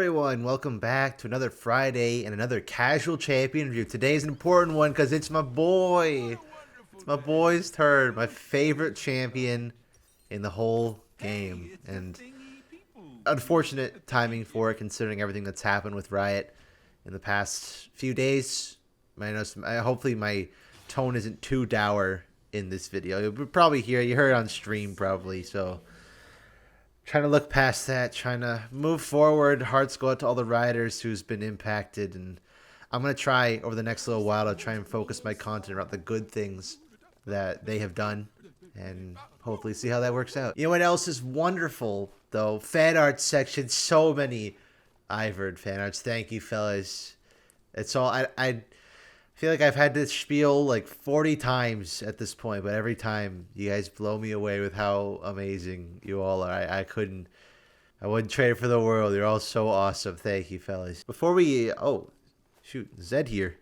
everyone, welcome back to another Friday and another casual champion review. Today's an important one because it's my boy. It's my boy's turn, my favorite champion in the whole game. And unfortunate timing for it considering everything that's happened with Riot in the past few days. Hopefully my tone isn't too dour in this video. You'll probably hear you heard it on stream probably, so trying to look past that, trying to move forward. Hearts go out to all the riders who's been impacted, and I'm going to try over the next little while to try and focus my content around the good things that they have done and hopefully see how that works out. You know what else is wonderful, though? Fan art section. So many Ivern fan arts. Thank you, fellas. It's all... I feel like I've had this spiel like 40 times at this point, but every time you guys blow me away with how amazing you all are. I wouldn't trade it for the world. You're all so awesome. Thank you, fellas. Before we... Oh, shoot. Zed here.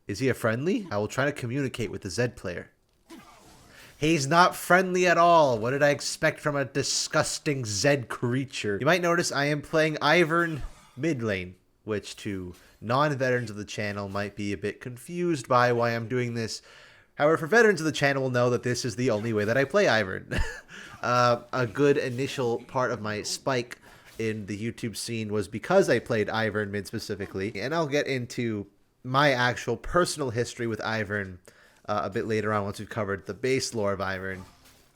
Is he a friendly? I will try to communicate with the Zed player. He's not friendly at all. What did I expect from a disgusting Zed creature? You might notice I am playing Ivern mid lane, which to non-veterans of the channel might be a bit confused by why I'm doing this. However, for veterans of the channel will know that this is the only way that I play Ivern. A good initial part of my spike in the YouTube scene was because I played Ivern mid specifically, and I'll get into my actual personal history with Ivern a bit later on once we've covered the base lore of Ivern.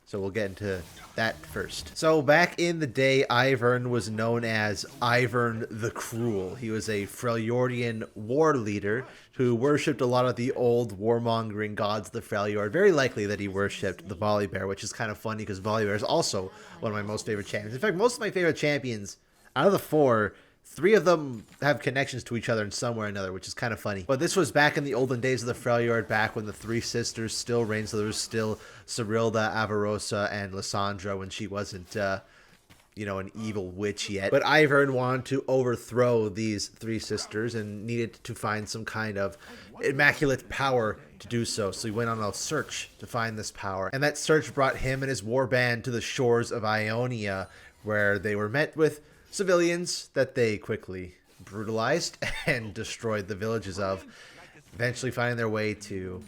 So we'll get into that first. So back in the day, Ivern was known as Ivern the Cruel. He was a Freljordian war leader who worshipped a lot of the old warmongering gods of the Freljord. Very likely that he worshipped the Volibear, which is kind of funny because Volibear is also one of my most favorite champions. In fact, most of my favorite champions, out of the four, 3 of them have connections to each other in some way or another, which is kind of funny. But this was back in the olden days of the Freljord, back when the 3 sisters still reigned. So there was still Cyrilda, Avarosa, and Lysandra when she wasn't, an evil witch yet. But Ivern wanted to overthrow these 3 sisters and needed to find some kind of immaculate power to do so. So he went on a search to find this power. And that search brought him and his warband to the shores of Ionia, where they were met with civilians that they quickly brutalized and destroyed the villages of, eventually finding their way to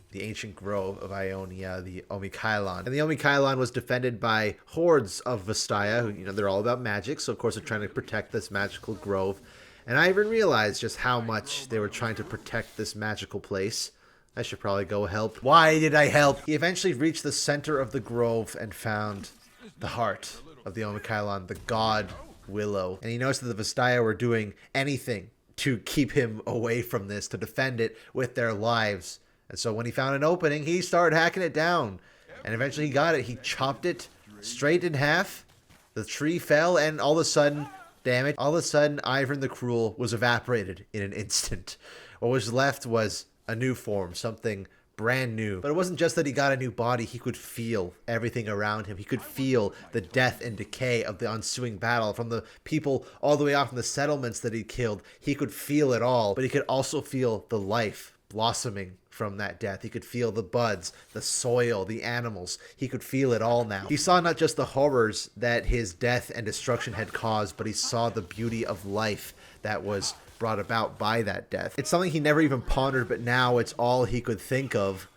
the ancient grove of Ionia, the Omikailon. And the Omikailon was defended by hordes of Vastaya, who, they're all about magic, so of course they're trying to protect this magical grove. And Ivern realized just how much they were trying to protect this magical place. I should probably go help. Why did I help? He eventually reached the center of the grove and found the heart of the Omikailon, the god Willow. And he noticed that the Vastaya were doing anything to keep him away from this, to defend it with their lives. And so when he found an opening, he started hacking it down. And eventually he got it. He chopped it straight in half. The tree fell, and all of a sudden, damn it, all of a sudden, Ivern the Cruel was evaporated in an instant. What was left was a new form, something brand new. But it wasn't just that he got a new body. He could feel everything around him. He could feel the death and decay of the ensuing battle, from the people all the way out from the settlements that he killed. He could feel it all, but he could also feel the life blossoming from that death. He could feel the buds, the soil, the animals. He could feel it all now. He saw not just the horrors that his death and destruction had caused, but he saw the beauty of life that was brought about by that death. It's something he never even pondered, but now it's all he could think of.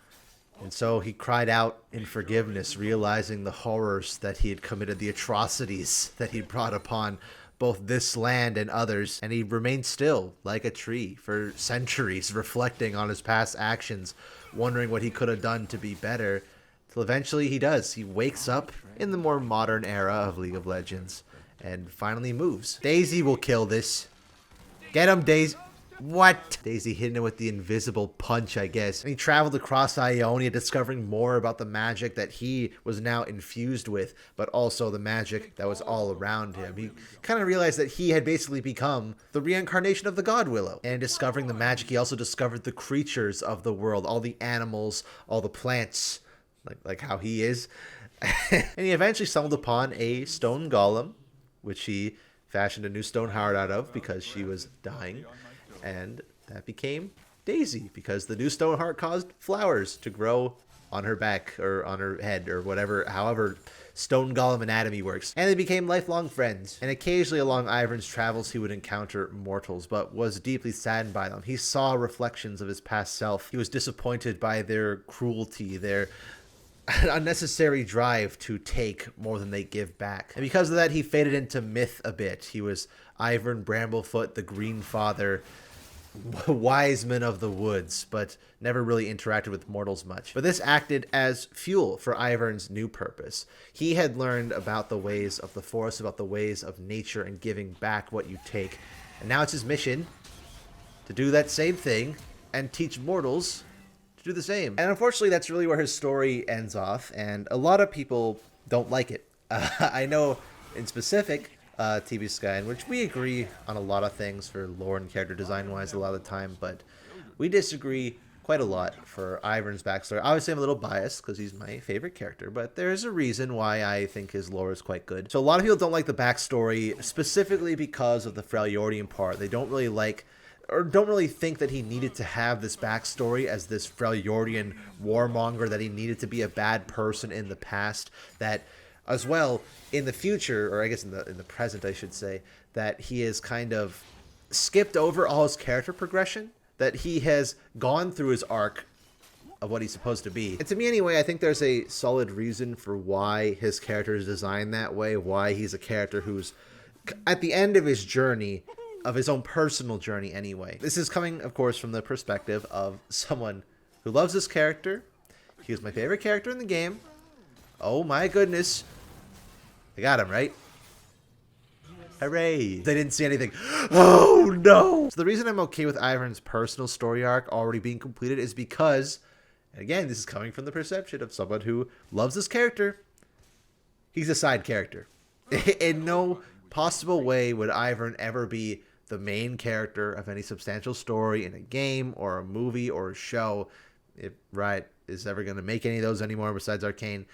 And so he cried out in forgiveness, realizing the horrors that he had committed, the atrocities that he brought upon both this land and others. And he remained still like a tree for centuries, reflecting on his past actions, wondering what he could have done to be better, till eventually he does. He wakes up in the more modern era of League of Legends and finally moves. Daisy will kill this. Get him, Daisy. What? Daisy hitting him with the invisible punch, I guess. And he traveled across Ionia, discovering more about the magic that he was now infused with, but also the magic that was all around him. He kind of realized that he had basically become the reincarnation of the god Willow. And discovering the magic, he also discovered the creatures of the world, all the animals, all the plants, like how he is. And he eventually stumbled upon a stone golem, which he fashioned a new stone heart out of because she was dying. And that became Daisy, because the new stone heart caused flowers to grow on her back or on her head or whatever, however stone golem anatomy works. And they became lifelong friends. And occasionally along Ivern's travels, he would encounter mortals, but was deeply saddened by them. He saw reflections of his past self. He was disappointed by their cruelty, their unnecessary drive to take more than they give back. And because of that, he faded into myth a bit. He was Ivern Bramblefoot, the Green Father, wise man of the woods, but never really interacted with mortals much. But this acted as fuel for Ivern's new purpose. He had learned about the ways of the forest, about the ways of nature, and giving back what you take. And now it's his mission to do that same thing and teach mortals to do the same. And unfortunately, that's really where his story ends off, and a lot of people don't like it. I know in specific, TV Sky, in which we agree on a lot of things for lore and character design wise a lot of the time, but we disagree quite a lot for Ivern's backstory. Obviously, I'm a little biased because he's my favorite character, but there's a reason why I think his lore is quite good. So a lot of people don't like the backstory specifically because of the Freljordian part. They don't really like or don't really think that he needed to have this backstory as this Freljordian warmonger, that he needed to be a bad person in the past, that as well in the future, or I guess in the present I should say, that he has kind of skipped over all his character progression, that he has gone through his arc of what he's supposed to be. And to me anyway, I think there's a solid reason for why his character is designed that way, why he's a character who's at the end of his journey, of his own personal journey anyway. This is coming, of course, from the perspective of someone who loves this character. He was my favorite character in the game. Oh my goodness. I got him, right? Hooray. They didn't see anything. Oh no! So the reason I'm okay with Ivern's personal story arc already being completed is because, and again, this is coming from the perception of someone who loves this character, he's a side character. In no possible way would Ivern ever be the main character of any substantial story in a game or a movie or a show, if Riot is ever going to make any of those anymore besides Arcane.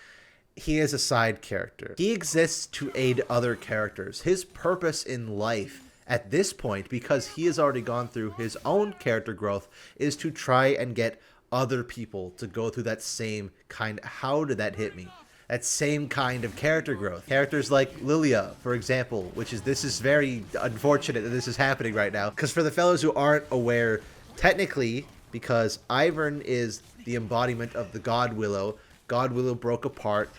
He is a side character. He exists to aid other characters. His purpose in life at this point, because he has already gone through his own character growth, is to try and get other people to go through that same kind. How did that hit me? That same kind of character growth. Characters like Lilia, for example, this is very unfortunate that this is happening right now. Because for the fellows who aren't aware, technically, because Ivern is the embodiment of the God Willow, God Willow broke apart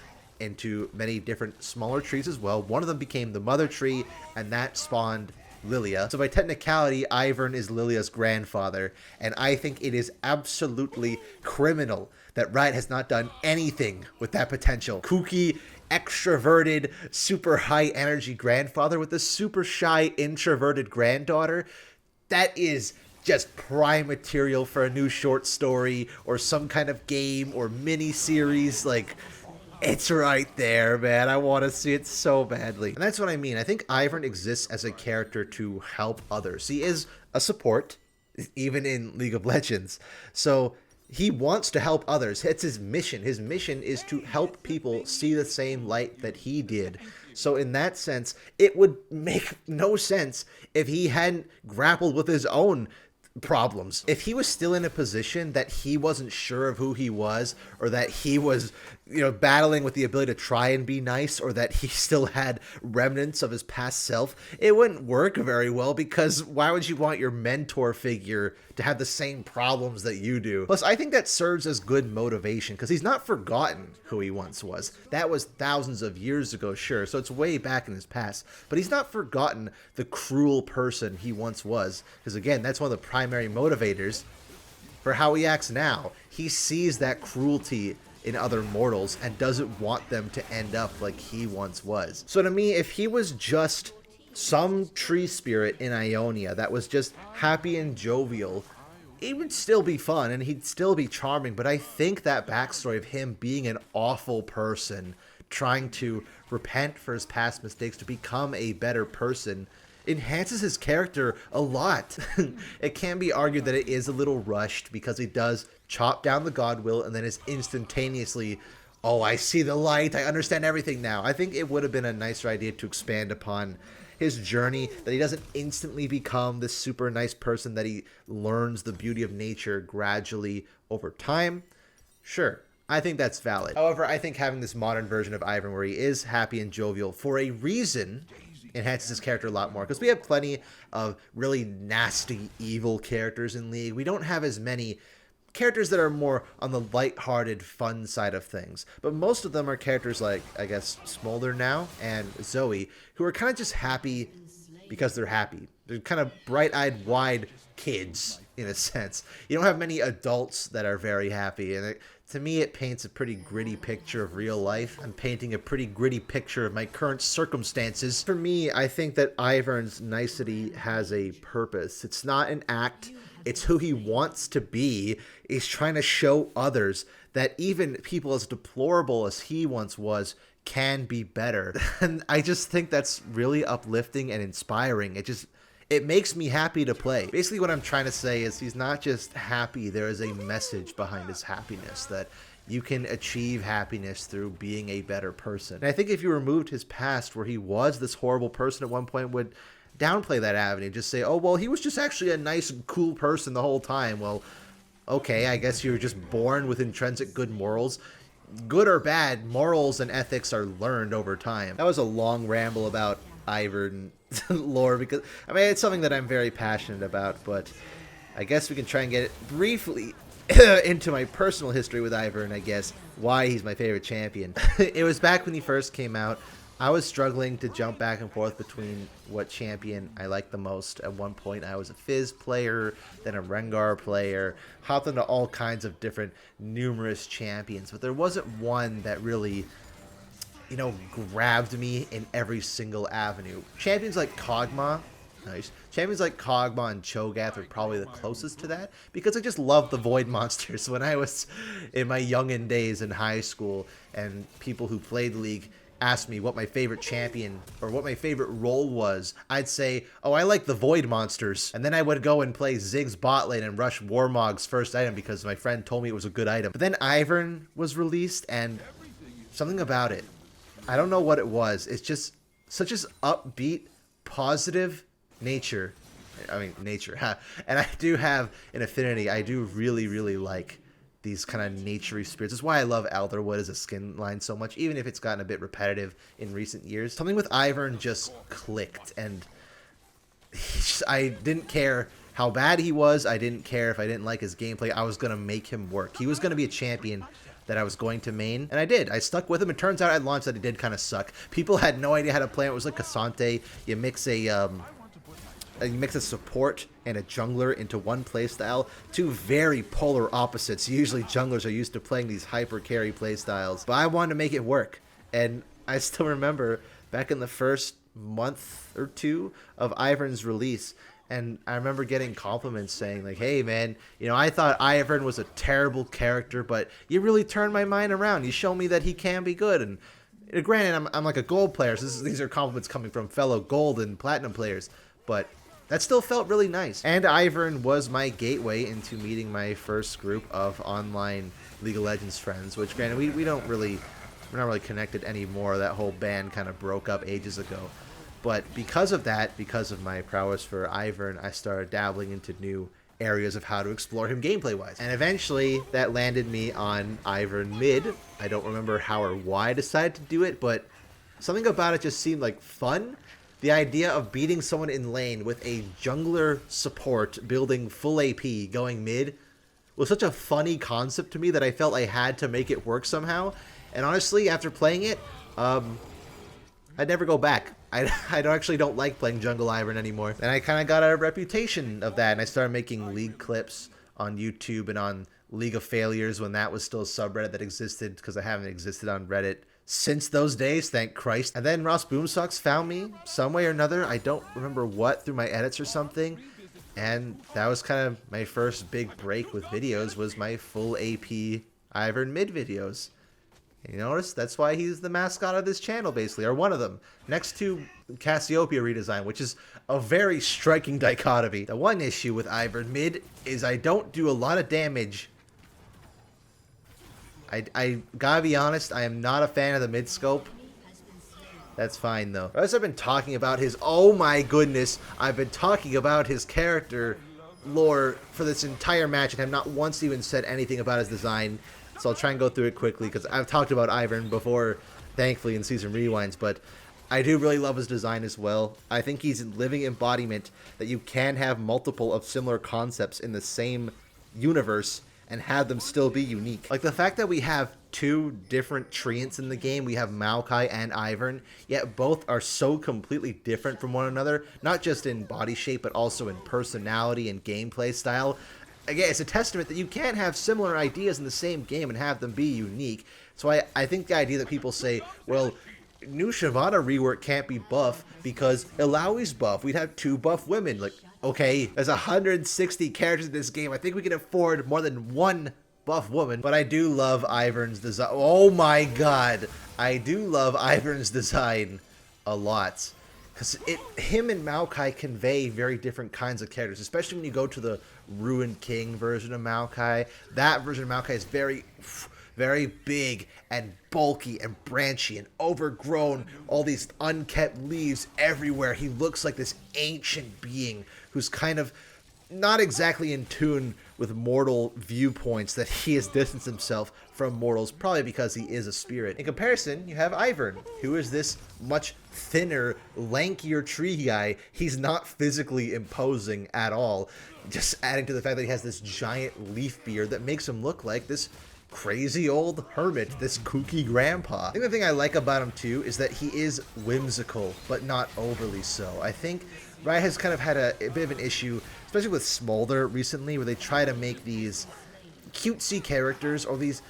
into many different smaller trees as well. One of them became the mother tree, and that spawned Lilia. So by technicality, Ivern is Lilia's grandfather, and I think it is absolutely criminal that Riot has not done anything with that potential kooky, extroverted, super high energy grandfather with a super shy, introverted granddaughter. That is just prime material for a new short story or some kind of game or mini series. Like, it's right there, man. I want to see it so badly. And that's what I mean. I think Ivern exists as a character to help others. He is a support, even in League of Legends. So he wants to help others. It's his mission. His mission is to help people see the same light that he did. So in that sense, it would make no sense if he hadn't grappled with his own problems. If he was still in a position that he wasn't sure of who he was, or that he was, battling with the ability to try and be nice, or that he still had remnants of his past self, it wouldn't work very well, because why would you want your mentor figure to have the same problems that you do? Plus, I think that serves as good motivation, because he's not forgotten who he once was. That was thousands of years ago, sure, so it's way back in his past, but he's not forgotten the cruel person he once was, because again, that's one of the primary motivators for how he acts now. He sees that cruelty in other mortals and doesn't want them to end up like he once was. So to me, if he was just some tree spirit in Ionia that was just happy and jovial, it would still be fun and he'd still be charming. But I think that backstory of him being an awful person, trying to repent for his past mistakes to become a better person, enhances his character a lot. It can be argued that it is a little rushed because he does chop down the Godwill and then is instantaneously, oh, I see the light, I understand everything now. I think it would have been a nicer idea to expand upon his journey, that he doesn't instantly become this super nice person, that he learns the beauty of nature gradually over time. Sure, I think that's valid. However, I think having this modern version of Ivern where he is happy and jovial for a reason enhances his character a lot more, because we have plenty of really nasty, evil characters in League. We don't have as many characters that are more on the lighthearted, fun side of things. But most of them are characters like, I guess, Smolder now and Zoe, who are kind of just happy because they're happy. They're kind of bright-eyed, wide kids, in a sense. You don't have many adults that are very happy, and to me, it paints a pretty gritty picture of real life. I'm painting a pretty gritty picture of my current circumstances. For me, I think that Ivern's nicety has a purpose. It's not an act. It's who he wants to be. He's trying to show others that even people as deplorable as he once was can be better. And I just think that's really uplifting and inspiring. It makes me happy to play. Basically what I'm trying to say is he's not just happy, there is a message behind his happiness, that you can achieve happiness through being a better person. And I think if you removed his past where he was this horrible person at one point, would downplay that avenue, just say, oh, well, he was just actually a nice and cool person the whole time. Well, okay, I guess you were just born with intrinsic good morals. Good or bad, morals and ethics are learned over time. That was a long ramble about Ivern lore, because I mean it's something that I'm very passionate about, but I guess we can try and get it briefly into my personal history with Ivern, I guess, why he's my favorite champion. It was back when he first came out. I was struggling to jump back and forth between what champion I liked the most. At one point, I was a Fizz player, then a Rengar player, hopped into all kinds of different, numerous champions, but there wasn't one that really, you know, grabbed me in every single avenue. Champions like Kog'Maw, nice. Champions like Kog'Maw and Cho'Gath are probably the closest to that, because I just loved the Void monsters. When I was in my youngin' days in high school, and people who played League asked me what my favorite champion or what my favorite role was, I'd say, oh, I like the Void monsters. And then I would go and play Ziggs bot lane and rush Warmog's first item because my friend told me it was a good item. But then Ivern was released, and something about it, I don't know what it was. It's just such an upbeat, positive nature. I mean, nature, huh? And I do have an affinity. I do really, really like these kind of naturey spirits. That's why I love Elderwood as a skin line so much, even if it's gotten a bit repetitive in recent years. Something with Ivern just clicked, and I didn't care how bad he was. I didn't care if I didn't like his gameplay. I was going to make him work. He was going to be a champion that I was going to main, and I did. I stuck with him. It turns out at launch that he did kind of suck. People had no idea how to play him. It was like Cassante. You mix a support and a jungler into one playstyle. Two very polar opposites. Usually junglers are used to playing these hyper carry playstyles, but I wanted to make it work. And I still remember back in the first month or two of Ivern's release, and I remember getting compliments saying like, hey man, you know, I thought Ivern was a terrible character, but you really turned my mind around. You show me that he can be good. And granted, I'm like a gold player, so these are compliments coming from fellow gold and platinum players, but that still felt really nice. And Ivern was my gateway into meeting my first group of online League of Legends friends, which granted, we're not really connected anymore. That whole band kind of broke up ages ago. But because of that, because of my prowess for Ivern, I started dabbling into new areas of how to explore him gameplay-wise. And eventually, that landed me on Ivern mid. I don't remember how or why I decided to do it, but something about it just seemed like fun. The idea of beating someone in lane with a jungler support building full AP going mid was such a funny concept to me that I felt I had to make it work somehow. And honestly, after playing it, I'd never go back. I don't like playing jungle Ivern anymore. And I kind of got a reputation of that, and I started making League clips on YouTube and on League of Failures when that was still a subreddit that existed, because I haven't existed on Reddit since those days, thank Christ. And then Ross Boomsocks found me some way or another. I don't remember what, through my edits or something. And that was kind of my first big break with videos, was my full AP Ivern mid videos. You notice? That's why he's the mascot of this channel, basically, or one of them, next to Cassiopeia redesign, which is a very striking dichotomy. The one issue with Ivern mid is I don't do a lot of damage. I gotta be honest, I am not a fan of the mid scope. That's fine, though. As I've been talking about his, oh my goodness, I've been talking about his character lore for this entire match and have not once even said anything about his design. so I'll try and go through it quickly because I've talked about Ivern before, thankfully, in Season Rewinds, but I do really love his design as well. I think he's a living embodiment that you can have multiple of similar concepts in the same universe and have them still be unique. Like the fact that we have two different treants in the game, we have Maokai and Ivern, yet both are so completely different from one another, not just in body shape, but also in personality and gameplay style. Again, it's a testament that you can have similar ideas in the same game and have them be unique. So I think the idea that people say, well, new Shyvana rework can't be buff because Illaoi's buff. We'd have 2 buff women. Like, okay, there's 160 characters in this game. I think we can afford more than 1 buff woman. But I do love Ivern's design. Oh my god. I do love Ivern's design a lot. Because him and Maokai convey very different kinds of characters, especially when you go to the Ruined King version of Maokai. That version of Maokai is very big and bulky and branchy and overgrown. All these unkept leaves everywhere. He looks like this ancient being who's kind of not exactly in tune with mortal viewpoints, that he has distanced himself from mortals, probably because he is a spirit. In comparison, you have Ivern, who is this much thinner, lankier tree guy. He's not physically imposing at all, just adding to the fact that he has this giant leaf beard that makes him look like this crazy old hermit, this kooky grandpa. I think the thing I like about him too is that he is whimsical, but not overly so. I think Riot has kind of had a bit of an issue, especially with Smolder recently, where they try to make these cutesy characters, or these,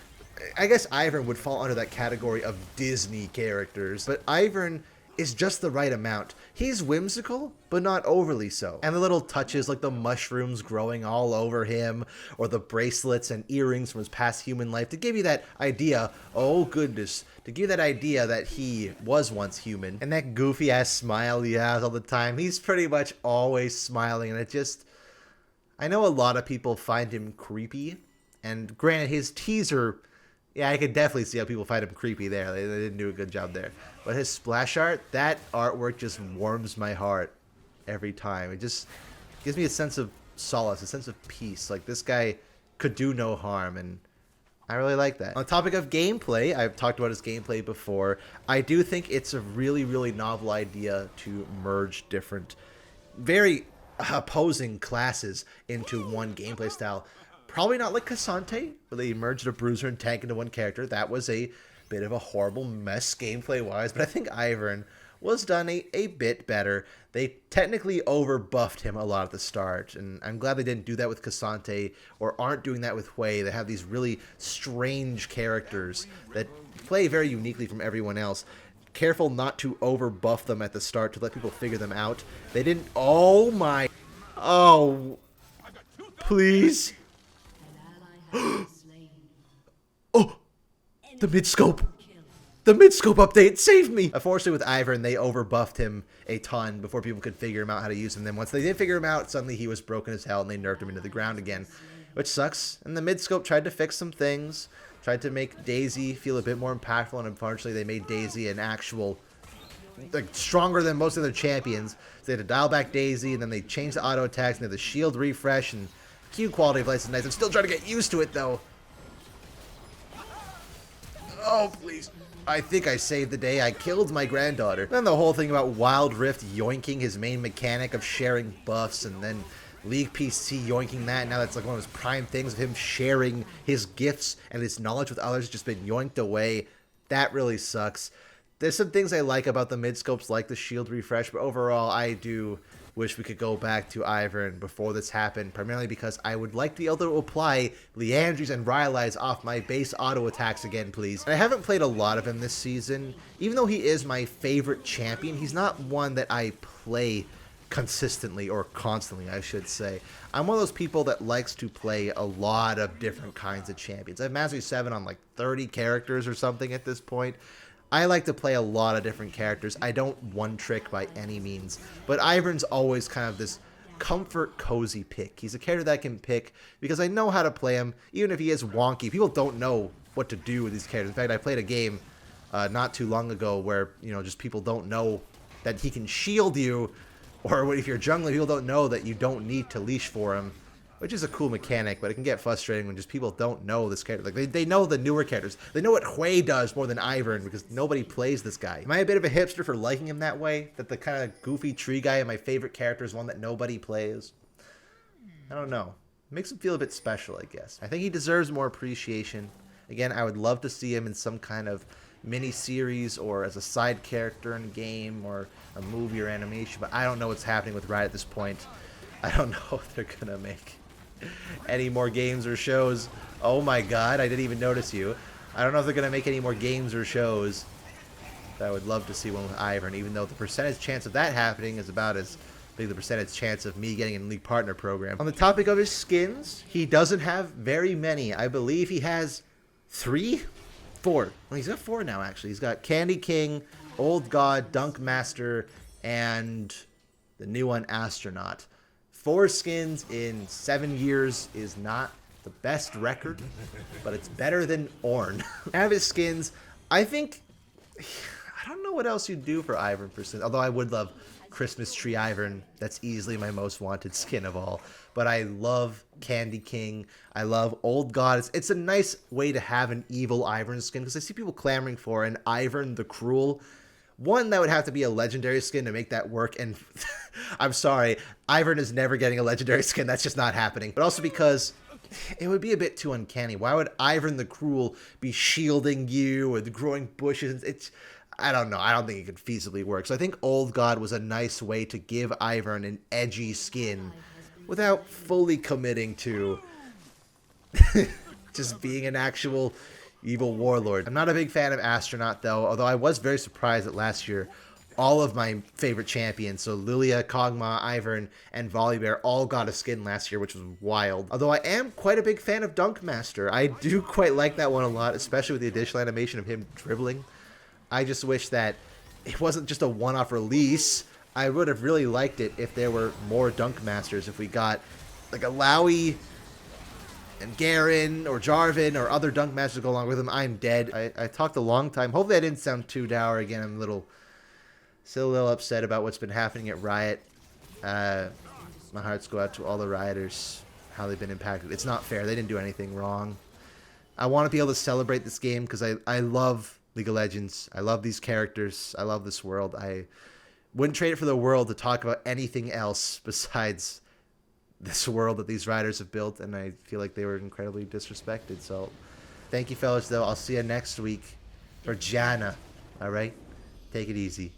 I guess Ivern would fall under that category of Disney characters, but Ivern is just the right amount. He's whimsical, but not overly so. And the little touches like the mushrooms growing all over him, or the bracelets and earrings from his past human life, to give you that idea, oh goodness, to give you that idea that he was once human. And that goofy ass smile he has all the time, he's pretty much always smiling, and it just, I know a lot of people find him creepy, and granted his teaser, yeah, I could definitely see how people find him creepy there. They didn't do a good job there. But his splash art, that artwork just warms my heart every time. It just gives me a sense of solace, a sense of peace. Like, this guy could do no harm, and I really like that. On the topic of gameplay, I've talked about his gameplay before. I do think it's a really, really novel idea to merge different, very opposing classes into one gameplay style. Probably not like Cassante, where they merged a bruiser and tank into one character. That was a bit of a horrible mess gameplay-wise, but I think Ivern was done a bit better. They technically over-buffed him a lot at the start, and I'm glad they didn't do that with Cassante, or aren't doing that with Hui. They have these really strange characters that play very uniquely from everyone else. Careful not to over-buff them at the start to let people figure them out. They didn't... Oh my... Oh... Please... Oh, the mid-scope. The mid-scope update saved me. Unfortunately, with Ivern, they overbuffed him a ton before people could figure him out how to use him. Then once they did figure him out, suddenly he was broken as hell, and they nerfed him into the ground again, which sucks. And the mid-scope tried to fix some things, tried to make Daisy feel a bit more impactful, and unfortunately, they made Daisy an actual, like, stronger than most of their champions. So they had to dial back Daisy, and then they changed the auto attacks, and they had the shield refresh, and Q quality of life is nice. I'm still trying to get used to it, though. Oh, please. I think I saved the day. I killed my granddaughter. Then the whole thing about Wild Rift yoinking his main mechanic of sharing buffs, and then League PC yoinking that. Now that's like one of his prime things of him sharing his gifts and his knowledge with others, just been yoinked away. That really sucks. There's some things I like about the mid-scopes, like the shield refresh, but overall I do wish we could go back to Ivern before this happened, primarily because I would like to be able to apply Liandry's and Rylai's off my base auto attacks again, please. And I haven't played a lot of him this season. Even though he is my favorite champion, he's not one that I play consistently, or constantly, I should say. I'm one of those people that likes to play a lot of different kinds of champions. I have Mastery 7 on like 30 characters or something at this point. I like to play a lot of different characters. I don't one-trick by any means, but Ivern's always kind of this comfort, cozy pick. He's a character that I can pick because I know how to play him, even if he is wonky. People don't know what to do with these characters. In fact, I played a game not too long ago where, you know, just people don't know that he can shield you, or if you're jungling, people don't know that you don't need to leash for him, which is a cool mechanic, but it can get frustrating when just people don't know this character. Like, they know the newer characters. They know what Hui does more than Ivern because nobody plays this guy. Am I a bit of a hipster for liking him that way? That the kind of goofy tree guy and my favorite character is one that nobody plays? I don't know. It makes him feel a bit special, I guess. I think he deserves more appreciation. Again, I would love to see him in some kind of mini-series or as a side character in a game or a movie or animation, but I don't know what's happening with Riot at this point. I don't know if they're gonna make any more games or shows. Oh my god, I didn't even notice you. I don't know if they're gonna make any more games or shows. But I would love to see one with Ivern, even though the percentage chance of that happening is about as big the percentage chance of me getting in League Partner Program. On the topic of his skins, he doesn't have very many. I believe he has 3? 4. Well, he's got 4 now, actually. He's got Candy King, Old God, Dunk Master, and the new one, Astronaut. 4 skins in 7 years is not the best record, but it's better than Ornn. Have his skins. I think... I don't know what else you'd do for Ivern for skins, although I would love Christmas Tree Ivern. That's easily my most wanted skin of all. But I love Candy King. I love Old God. It's a nice way to have an evil Ivern skin because I see people clamoring for an Ivern the Cruel. One, that would have to be a legendary skin to make that work. And I'm sorry, Ivern is never getting a legendary skin. That's just not happening. But also because it would be a bit too uncanny. Why would Ivern the Cruel be shielding you with growing bushes? It's... I don't know. I don't think it could feasibly work. So I think Old God was a nice way to give Ivern an edgy skin without fully committing to just being an actual evil warlord. I'm not a big fan of Astronaut, though, although I was very surprised that last year all of my favorite champions, so Lilia, Kog'Maw, Ivern, and Volibear, all got a skin last year, which was wild. Although I am quite a big fan of Dunk Master. I do quite like that one a lot, especially with the additional animation of him dribbling. I just wish that it wasn't just a one-off release. I would have really liked it if there were more Dunk Masters, if we got like a Lowy and Garen or Jarvan or other Dunk Masters to go along with him. I'm dead. I talked a long time. Hopefully I didn't sound too dour again. I'm still a little upset about what's been happening at Riot. My hearts go out to all the Rioters, how they've been impacted. It's not fair. They didn't do anything wrong. I want to be able to celebrate this game because I love League of Legends. I love these characters. I love this world. I wouldn't trade it for the world to talk about anything else besides this world that these riders have built, and I feel like they were incredibly disrespected. So thank you, fellas, though. I'll see you next week for Janna. All right? Take it easy.